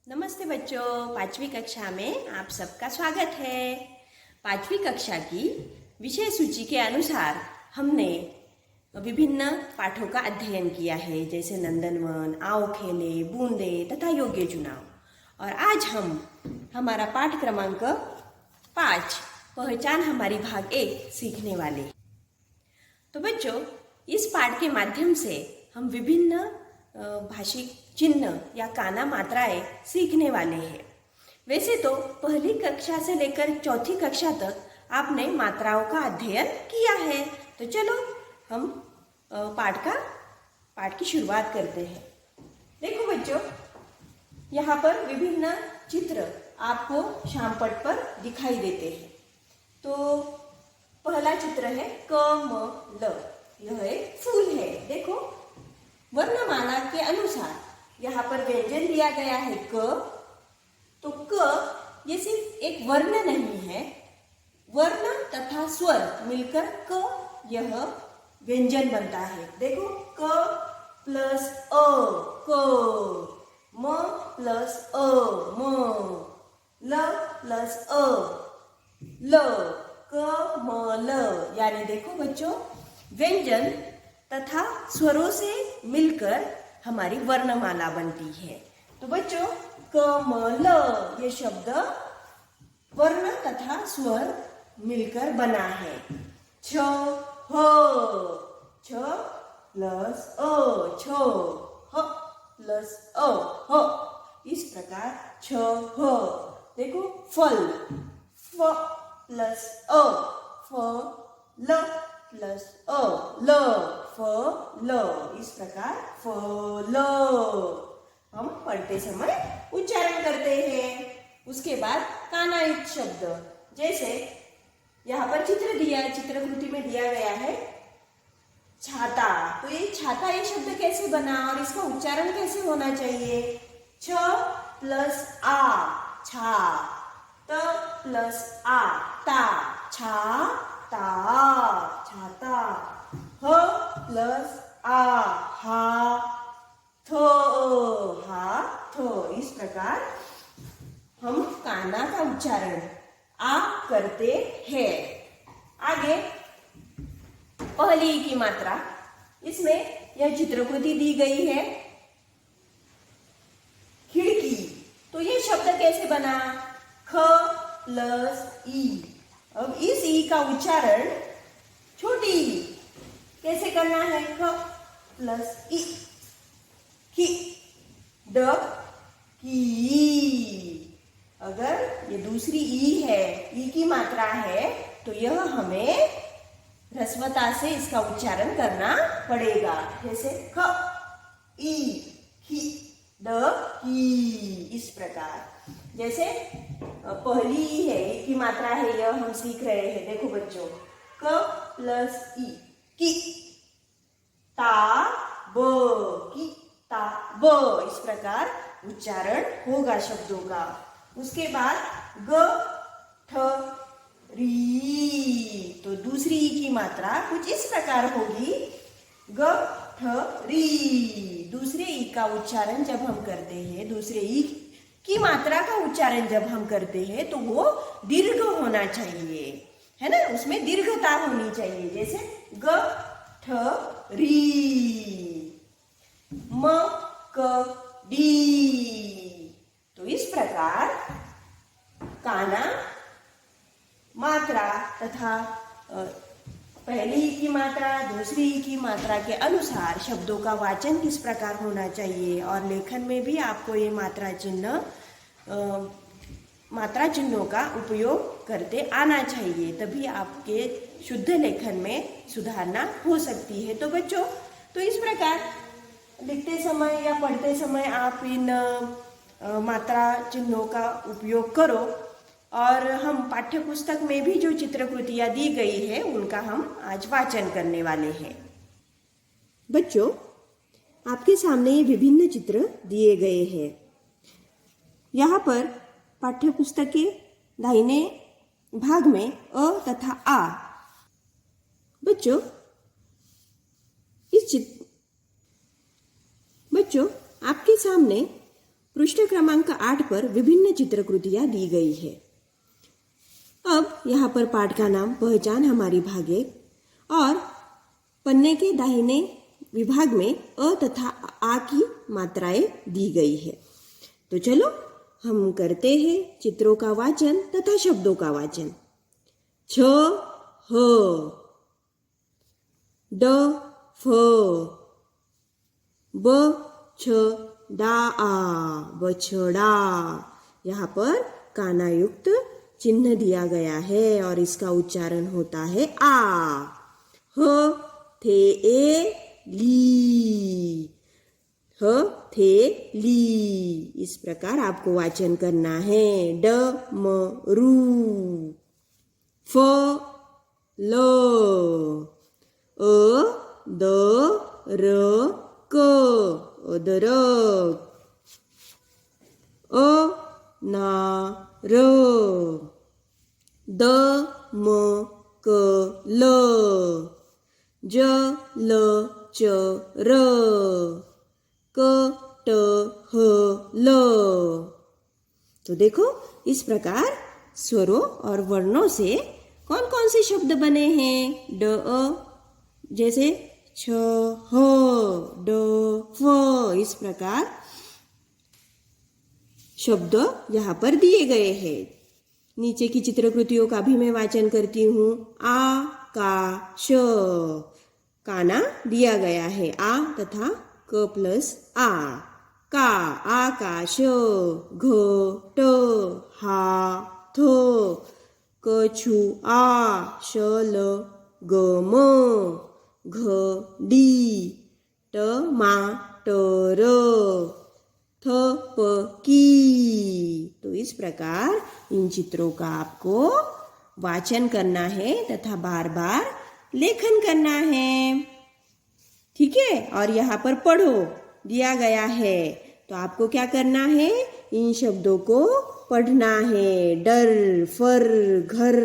नमस्ते बच्चों, पांचवी कक्षा में आप सबका स्वागत है। पांचवी कक्षा की विषय सूची के अनुसार हमने विभिन्न पाठों का अध्ययन किया है, जैसे नंदनवन, आओ खेले, बूंदे तथा योग्य चुनाव। और आज हम हमारा पाठ क्रमांक 5 पहचान हमारी भाग 1 सीखने वाले। तो बच्चों, इस पाठ के माध्यम से हम विभिन्न भाषिक चिन्ह या काना मात्राएं सीखने वाले हैं। वैसे तो पहली कक्षा से लेकर चौथी कक्षा तक आपने मात्राओं का अध्ययन किया है, तो चलो हम पाठ की शुरुआत करते हैं। देखो बच्चों, यहाँ पर विभिन्न चित्र आपको श्यामपट्ट पर दिखाई देते हैं। तो पहला चित्र है कमल। यह एक फूल है। देखो, वर्णमाला के अनुसार यहाँ पर व्यंजन दिया गया है क। तो क ये सिर्फ एक वर्ण नहीं है, वर्ण तथा स्वर मिलकर क यह व्यंजन बनता है। देखो, क प्लस अ क, म प्लस अ म, ल प्लस अ ल, क म ल। यानी देखो बच्चों, व्यंजन तथा स्वरों से मिलकर हमारी वर्णमाला बनती है। तो बच्चों, कमल ये शब्द वर्ण तथा स्वर मिलकर बना है। छ ह, छ प्लस अ छ, ह प्लस अ ह, इस प्रकार छ ह। देखो, फल, फ प्लस अ फ, ल प्लस अ ल, फ ल, इस प्रकार फल हम पढ़ते समय उच्चारण करते हैं। उसके बाद कानायुक्त शब्द, जैसे यहाँ पर चित्रकृति में दिया गया है छाता। तो ये छाता, ये शब्द कैसे बना और इसका उच्चारण कैसे होना चाहिए? छ प्लस आ छा, त प्लस आ ता छा ता, छाता। ह प्लस आ हा थ, हा थ, इस प्रकार हम काना का उच्चारण आ करते हैं। आगे पहली की मात्रा, इसमें यह चित्रकृति दी गई है खिड़की। तो ये शब्द कैसे बना? ख प्लस ई। अब इस ई का उच्चारण छोटी ई कैसे करना है? ख प्लस ई, की, ड की। अगर ये दूसरी ई है, ई की मात्रा है, तो यह हमें ह्रस्वता से इसका उच्चारण करना पड़ेगा। जैसे ख ई की, ड की, इस प्रकार। जैसे पहली ई है, ई की मात्रा है, यह हम सीख रहे हैं। देखो बच्चों, क प्लस ई की, ता ब की, ता ब, इस प्रकार उच्चारण होगा शब्दों का। उसके बाद ग ठ री। तो दूसरी ई की मात्रा कुछ इस प्रकार होगी, ग ठ री। दूसरे ई का उच्चारण जब हम करते हैं, दूसरे ई की मात्रा का उच्चारण जब हम करते हैं, तो वो दीर्घ होना चाहिए, है ना, उसमें दीर्घता होनी चाहिए। जैसे ग ठ री, म क डी। तो इस प्रकार काना मात्रा तथा पहली ई की मात्रा, दूसरी ई की मात्रा के अनुसार शब्दों का वाचन किस प्रकार होना चाहिए, और लेखन में भी आपको ये मात्रा चिन्हों का उपयोग करते आना चाहिए, तभी आपके शुद्ध लेखन में सुधारना हो सकती है। तो बच्चों, तो इस प्रकार लिखते समय या पढ़ते समय आप इन मात्रा चिन्हों का उपयोग करो, और हम पाठ्य पुस्तक में भी जो चित्रकृतियाँ दी गई है उनका हम आज वाचन करने वाले हैं। बच्चों, आपके सामने ये विभिन्न चित्र दिए गए हैं। यहाँ पर पाठ्य पुस्तक के दाहिने भाग में अ तथा आ। बच्चों, बच्चों, आपके सामने पृष्ठ क्रमांक 8 पर विभिन्न चित्रकृतियां दी गई है। अब यहाँ पर पाठ का नाम पहचान हमारी भाग एक और पन्ने के दाहिने विभाग में अ तथा आ की मात्राएं दी गई है। तो चलो हम करते हैं चित्रों का वाचन तथा शब्दों का वाचन। छ ह ड फ ब छ डा आ बछड़ा। यहाँ पर काना युक्त चिन्ह दिया गया है और इसका उच्चारण होता है आ। ह थे ए ली, ह थे ली। इस प्रकार आपको वाचन करना है। ड म रू, फ ल, अ द र क अदरक, अ ना र, द म क ल, ज ल च र, क ट ह ल। तो देखो इस प्रकार स्वरों और वर्णों से कौन कौन से शब्द बने हैं। ड अ जैसे छ ह ड फ, इस प्रकार शब्द यहाँ पर दिए गए हैं। नीचे की चित्रकृतियों का भी मैं वाचन करती हूँ। आ का श, काना दिया गया है आ तथा क प्लस आ। का आकाश, घ ट हा थ, कछुआ शल गम, घ डी टमाटर, थ प की। तो इस प्रकार इन चित्रों का आपको वाचन करना है तथा बार बार लेखन करना है। ठीक है, और यहाँ पर पढ़ो दिया गया है। तो आपको क्या करना है, इन शब्दों को पढ़ना है। डर, फर, घर,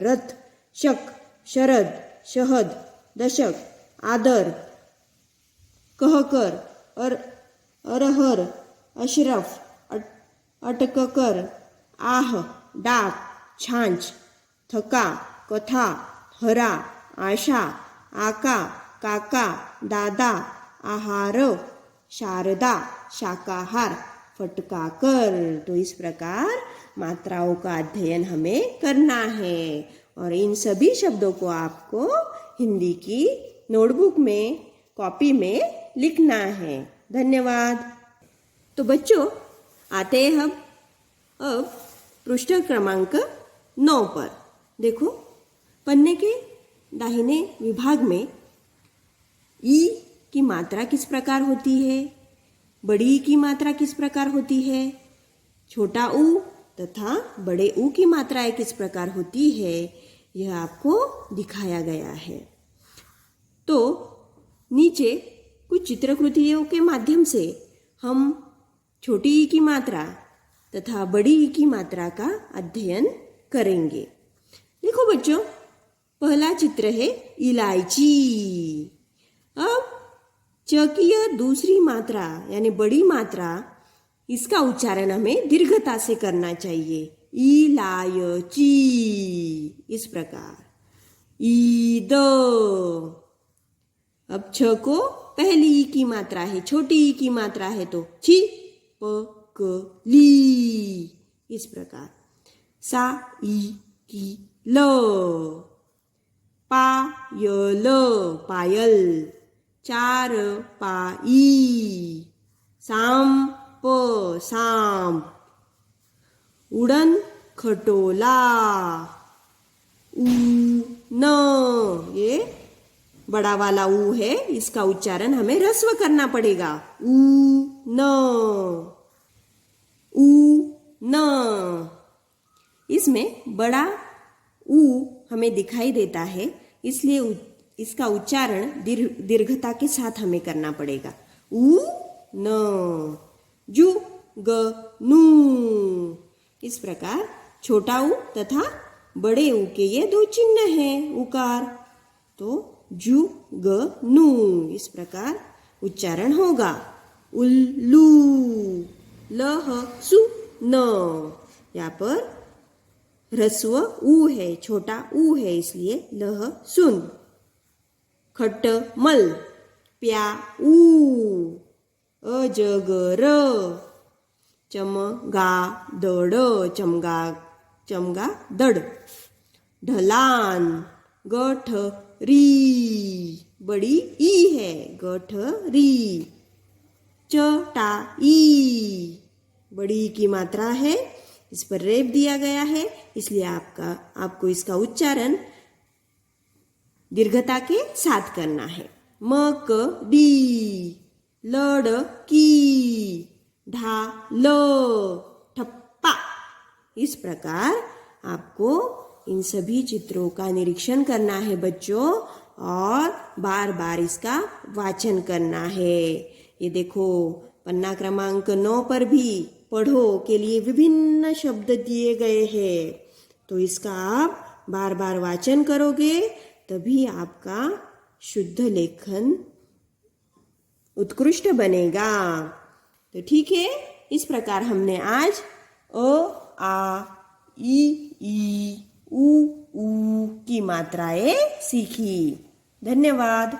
रथ, शक, शरद, शहद, दशक, आदर, कहकर, अरहर, अशरफ, अटककर, आह, डाक, छाछ, थका, कथा, हरा, आशा, आका, काका, दादा, आहार, शारदा, शाकाहार, फटकाकर। तो इस प्रकार मात्राओं का अध्ययन हमें करना है और इन सभी शब्दों को आपको हिंदी की नोटबुक में, कॉपी में लिखना है। धन्यवाद। तो बच्चों आते हैं हम अब पृष्ठ क्रमांक 9 पर। देखो पन्ने के दाहिने विभाग में ई की मात्रा किस प्रकार होती है, बड़ी ई की मात्रा किस प्रकार होती है, छोटा ऊ तथा बड़े ऊ की मात्राएं किस प्रकार होती है, यह आपको दिखाया गया है। तो नीचे कुछ चित्रकृतियों के माध्यम से हम छोटी ई की मात्रा तथा बड़ी ई की मात्रा का अध्ययन करेंगे। देखो बच्चों, पहला चित्र है इलायची। अब च की यह दूसरी मात्रा यानी बड़ी मात्रा, इसका उच्चारण हमें दीर्घता से करना चाहिए। इलायची, इस प्रकार। ईद। अब छ को पहली ई की मात्रा है, छोटी ई की मात्रा है तो छी प क ली, इस प्रकार। सा ई की ल, पायल, पायल, चार पाई, सांप, सांप, उड़न खटोला, ऊन, ये बड़ा वाला ऊ है, इसका उच्चारण हमें ह्रस्व करना पड़ेगा। ऊन, ऊन। इसमें बड़ा ऊ हमें दिखाई देता है, इसलिए इसका उच्चारण दीर्घता के साथ हमें करना पड़ेगा। ऊ न, जु ग नू। इस प्रकार छोटा ऊ तथा बड़े ऊ के ये दो चिन्ह हैं उकार, तो जु ग नू, इस प्रकार उच्चारण होगा। उल्लू, लह सु न। यहाँ पर ह्रस्व उ है, छोटा उ है, इसलिए लह सुन। खट मल प्या उ अजगर चमगा दड़ चमगा दड़। ढलान गठ री बड़ी ई है गठ री। चटाई बड़ी ई की मात्रा है, इस पर रेप दिया गया है, इसलिए आपको इसका उच्चारण दीर्घता के साथ करना है। मकड़ी लड़की ढाल ठप्पा। इस प्रकार आपको इन सभी चित्रों का निरीक्षण करना है बच्चों, और बार बार इसका वाचन करना है। ये देखो पन्ना क्रमांक 9 पर भी पढ़ो के लिए विभिन्न शब्द दिए गए हैं, तो इसका आप बार बार वाचन करोगे तभी आपका शुद्ध लेखन उत्कृष्ट बनेगा। तो ठीक है, इस प्रकार हमने आज अ आ ई उ ऊ की मात्राएं सीखी। धन्यवाद।